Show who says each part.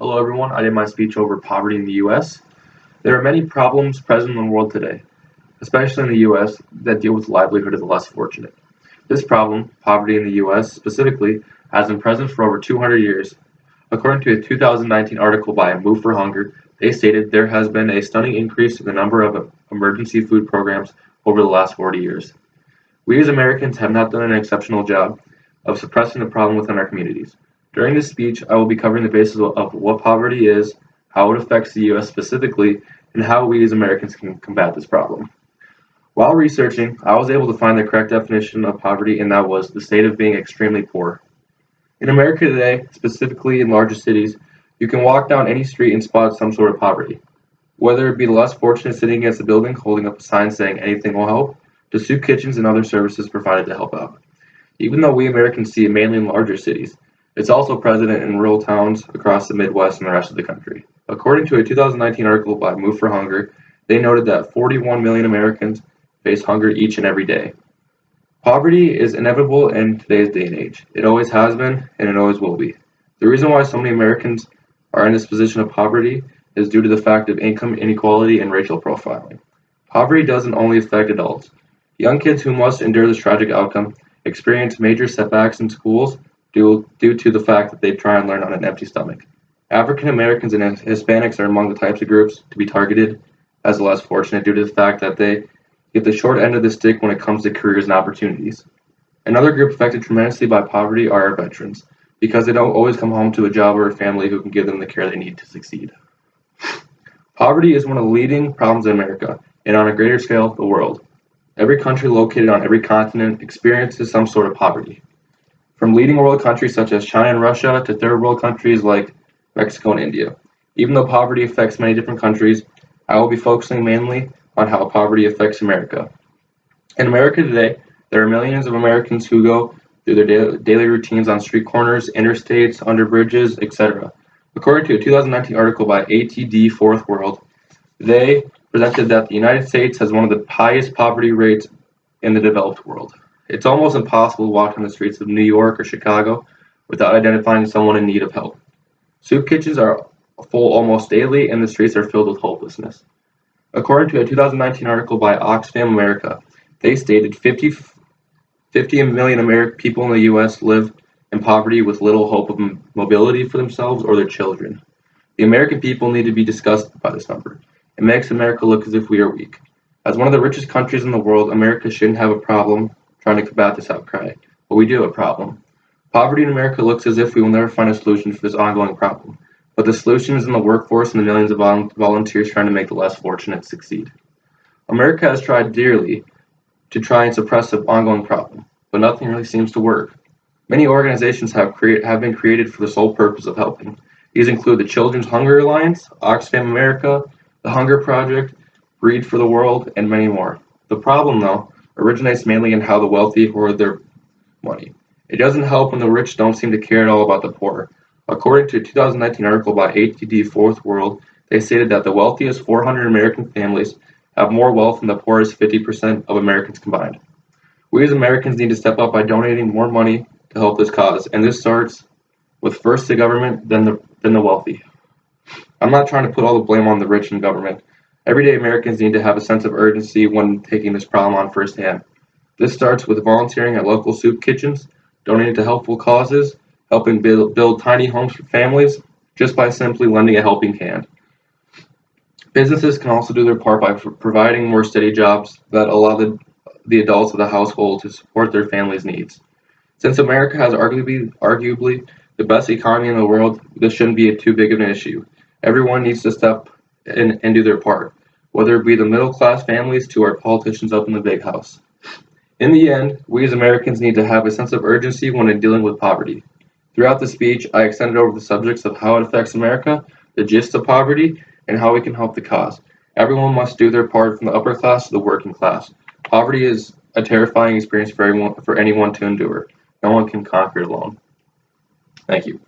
Speaker 1: Hello everyone, I did my speech over poverty in the US. There are many problems present in the world today, especially in the US, that deal with the livelihood of the less fortunate. This problem, poverty in the US specifically, has been present for over 200 years. According to a 2019 article by Move for Hunger, they stated there has been a stunning increase in the number of emergency food programs over the last 40 years. We as Americans have not done an exceptional job of suppressing the problem within our communities. During this speech, I will be covering the basis of what poverty is, how it affects the US specifically, and how we as Americans can combat this problem. While researching, I was able to find the correct definition of poverty, and that was the state of being extremely poor. In America today, specifically in larger cities, you can walk down any street and spot some sort of poverty. Whether it be the less fortunate sitting against a building holding up a sign saying anything will help, to soup kitchens and other services provided to help out. Even though we Americans see it mainly in larger cities, it's also present in rural towns across the Midwest and the rest of the country. According to a 2019 article by Move for Hunger, they noted that 41 million Americans face hunger each and every day. Poverty is inevitable in today's day and age. It always has been, and it always will be. The reason why so many Americans are in this position of poverty is due to the fact of income inequality and racial profiling. Poverty doesn't only affect adults. Young kids who must endure this tragic outcome experience major setbacks in schools due to the fact that they try and learn on an empty stomach. African Americans and Hispanics are among the types of groups to be targeted as less fortunate due to the fact that they get the short end of the stick when it comes to careers and opportunities. Another group affected tremendously by poverty are our veterans, because they don't always come home to a job or a family who can give them the care they need to succeed. Poverty is one of the leading problems in America, and on a greater scale, the world. Every country located on every continent experiences some sort of poverty. From leading world countries such as China and Russia to third world countries like Mexico and India. Even though poverty affects many different countries, I will be focusing mainly on how poverty affects America. In America today, there are millions of Americans who go through their daily routines on street corners, interstates, under bridges, etc. According to a 2019 article by ATD Fourth World, they presented that the United States has one of the highest poverty rates in the developed world. It's almost impossible to walk on the streets of New York or Chicago without identifying someone in need of help. Soup kitchens are full almost daily, and the streets are filled with hopelessness. According to a 2019 article by Oxfam America, they stated 50 million people in the U.S. live in poverty with little hope of mobility for themselves or their children. The American people need to be disgusted by this number. It makes America look as if we are weak. As one of the richest countries in the world, America shouldn't have a problem trying to combat this outcry, but we do have a problem. Poverty in America looks as if we will never find a solution for this ongoing problem, but the solution is in the workforce and the millions of volunteers trying to make the less fortunate succeed. America has tried dearly to try and suppress the ongoing problem, but nothing really seems to work. Many organizations have been created for the sole purpose of helping. These include the Children's Hunger Alliance, Oxfam America, the Hunger Project, Breed for the World, and many more. The problem, though, originates mainly in how the wealthy hoard their money. It doesn't help when the rich don't seem to care at all about the poor. According to a 2019 article by ATD Fourth World, they stated that the wealthiest 400 American families have more wealth than the poorest 50% of Americans combined. We as Americans need to step up by donating more money to help this cause, and this starts with first the government, then the wealthy. I'm not trying to put all the blame on the rich and government. Everyday Americans need to have a sense of urgency when taking this problem on firsthand. This starts with volunteering at local soup kitchens, donating to helpful causes, helping build tiny homes for families, just by simply lending a helping hand. Businesses can also do their part by providing more steady jobs that allow the adults of the household to support their family's needs. Since America has arguably the best economy in the world, this shouldn't be too big of an issue. Everyone needs to step in and do their part, whether it be the middle-class families to our politicians up in the big house. In the end, we as Americans need to have a sense of urgency when dealing with poverty. Throughout the speech, I extended over the subjects of how it affects America, the gist of poverty, and how we can help the cause. Everyone must do their part from the upper class to the working class. Poverty is a terrifying experience for anyone to endure. No one can conquer it alone. Thank you.